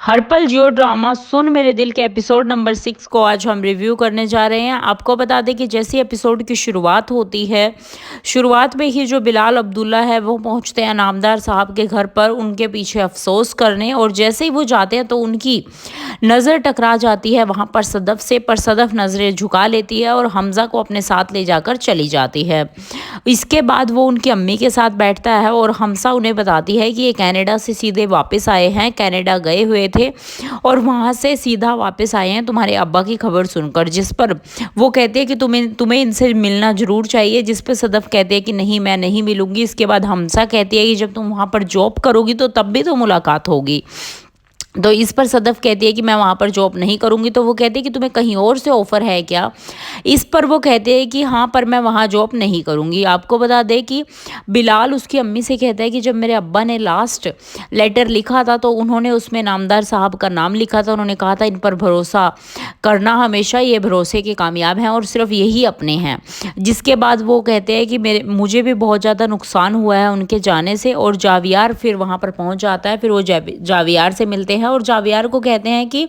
हर पल जियो ड्रामा सुन मेरे दिल के एपिसोड नंबर 6 को आज हम रिव्यू करने जा रहे हैं। आपको बता दें कि जैसे एपिसोड की शुरुआत होती है, शुरुआत में ही जो बिलाल अब्दुल्ला है वो पहुंचते हैं नामदार साहब के घर पर उनके पीछे अफसोस करने। और जैसे ही वो जाते हैं तो उनकी नज़र टकरा जाती है वहां पर सदफ से, पर सदफ नज़रें झुका लेती है और हमज़ा को अपने साथ ले जाकर चली जाती है। इसके बाद वो उनकी अम्मी के साथ बैठता है और हमसा उन्हें बताती है कि ये कनाडा से सीधे वापस आए हैं, कनाडा गए हुए थे और वहाँ से सीधा वापस आए हैं तुम्हारे अब्बा की खबर सुनकर। जिस पर वो कहते हैं कि तुम्हें तुम्हें इनसे मिलना ज़रूर चाहिए, जिस पर सदफ कहते हैं कि नहीं, मैं नहीं मिलूंगी। इसके बाद हमसा कहती है कि जब तुम वहाँ पर जॉब करोगी तो तब भी तो मुलाकात होगी। तो इस पर सदफ कहती है कि मैं वहाँ पर जॉब नहीं करूँगी। तो वो कहते हैं कि तुम्हें कहीं और से ऑफ़र है क्या। इस पर वो कहते हैं कि हाँ, पर मैं वहाँ जॉब नहीं करूँगी। आपको बता दें कि बिलाल उसकी अम्मी से कहता है कि जब मेरे अब्बा ने लास्ट लेटर लिखा था तो उन्होंने उसमें नामदार साहब का नाम लिखा था। उन्होंने कहा था इन पर भरोसा करना, हमेशा ये भरोसे के कामयाब हैं और सिर्फ यही अपने हैं। जिसके बाद वो कहते हैं कि मुझे भी बहुत ज़्यादा नुकसान हुआ है उनके जाने से। और जावियार फिर वहाँ पर पहुँच जाता है। फिर वो जावियार से मिलते हैं और जावियार को कहते हैं कि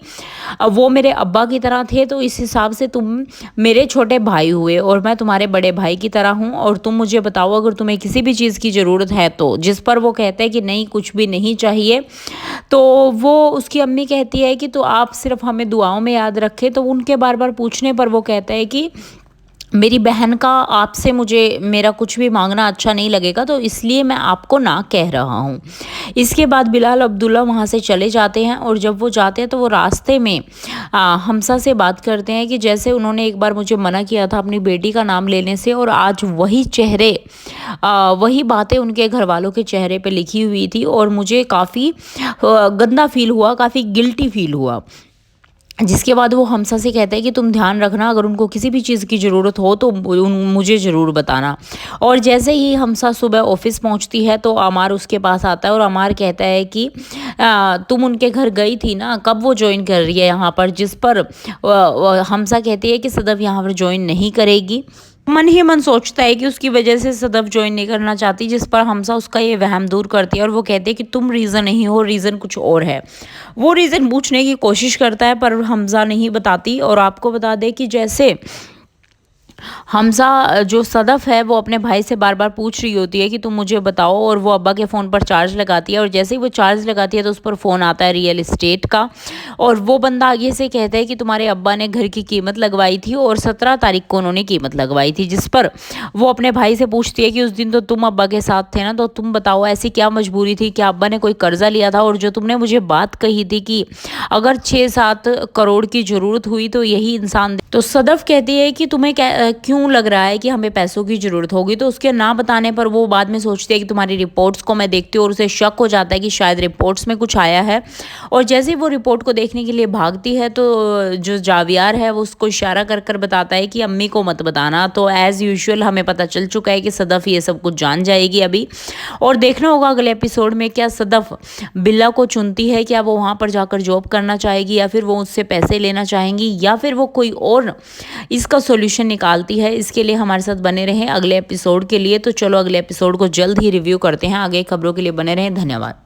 वो मेरे अब्बा की तरह थे, तो इस हिसाब से तुम मेरे छोटे भाई हुए और मैं तुम्हारे बड़े भाई की तरह हूँ, और तुम मुझे बताओ अगर तुम्हें किसी भी चीज़ की ज़रूरत है तो। जिस पर वो कहते हैं कि नहीं, कुछ भी नहीं चाहिए। तो वो उसकी अम्मी कहती है कि तो आप सिर्फ हमें दुआओं में याद रखें। तो उनके बार बार पूछने पर वो कहता है कि मेरी बहन का आपसे मुझे मेरा कुछ भी मांगना अच्छा नहीं लगेगा, तो इसलिए मैं आपको ना कह रहा हूँ। इसके बाद बिलाल अब्दुल्ला वहाँ से चले जाते हैं और जब वो जाते हैं तो वो रास्ते में हमसा से बात करते हैं कि जैसे उन्होंने एक बार मुझे मना किया था अपनी बेटी का नाम लेने से, और आज वही चेहरे वही बातें उनके घर वालों के चेहरे पे लिखी हुई थी और मुझे काफ़ी गंदा फील हुआ, काफ़ी गिल्टी फील हुआ। जिसके बाद वो हमसा से कहता है कि तुम ध्यान रखना, अगर उनको किसी भी चीज़ की ज़रूरत हो तो मुझे ज़रूर बताना। और जैसे ही हमसा सुबह ऑफिस पहुंचती है तो अमार उसके पास आता है और अमार कहता है कि तुम उनके घर गई थी ना, कब वो ज्वाइन कर रही है यहाँ पर। जिस पर हमसा कहती है कि सदफ यहाँ पर ज्वाइन नहीं करेगी। मन ही मन सोचता है कि उसकी वजह से सदफ ज्वाइन नहीं करना चाहती। जिस पर हमसा उसका ये वहम दूर करती है और वो कहते हैं कि तुम रीज़न नहीं हो, रीज़न कुछ और है। वो रीज़न पूछने की कोशिश करता है पर हमजा नहीं बताती। और आपको बता दें कि जैसे हमजा जो सदफ है वो अपने भाई से बार बार पूछ रही होती है कि तुम मुझे बताओ, और वो अब्बा के फ़ोन पर चार्ज लगाती है और जैसे ही वो चार्ज लगाती है तो उस पर फ़ोन आता है रियल इस्टेट का। और वो बंदा आगे से कहता है कि तुम्हारे अब्बा ने घर की कीमत लगवाई थी और 17 तारीख को उन्होंने कीमत लगवाई थी। जिस पर वो अपने भाई से पूछती है कि उस दिन तो तुम अब्बा के साथ थे ना, तो तुम बताओ ऐसी क्या मजबूरी थी, क्या अब्बा ने कोई कर्जा लिया था। और जो तुमने मुझे बात कही थी कि अगर 6-7 करोड़ की ज़रूरत हुई तो यही इंसान। तो सदफ कहती है कि तुम्हें क्यों लग रहा है कि हमें पैसों की ज़रूरत होगी। तो उसके ना बताने पर वो बाद में सोचती है कि तुम्हारी रिपोर्ट्स को मैं देखती हूँ, और उसे शक हो जाता है कि शायद रिपोर्ट्स में कुछ आया है। और जैसे ही वो रिपोर्ट को देखने के लिए भागती है तो जो जावियार है वो उसको इशारा कर कर बताता है कि अम्मी को मत बताना। तो एज़ यूजुअल हमें पता चल चुका है कि सदफ ये सब कुछ जान जाएगी अभी। और देखना होगा अगले एपिसोड में क्या सदफ बिल्ला को चुनती है, क्या वो वहाँ पर जाकर जॉब करना चाहेगी या फिर वो उससे पैसे लेना चाहेंगी या फिर वो कोई और इसका सॉल्यूशन निकालती है। इसके लिए हमारे साथ बने रहें अगले एपिसोड के लिए। तो चलो अगले एपिसोड को जल्द ही रिव्यू करते हैं। आगे खबरों के लिए बने रहें। धन्यवाद।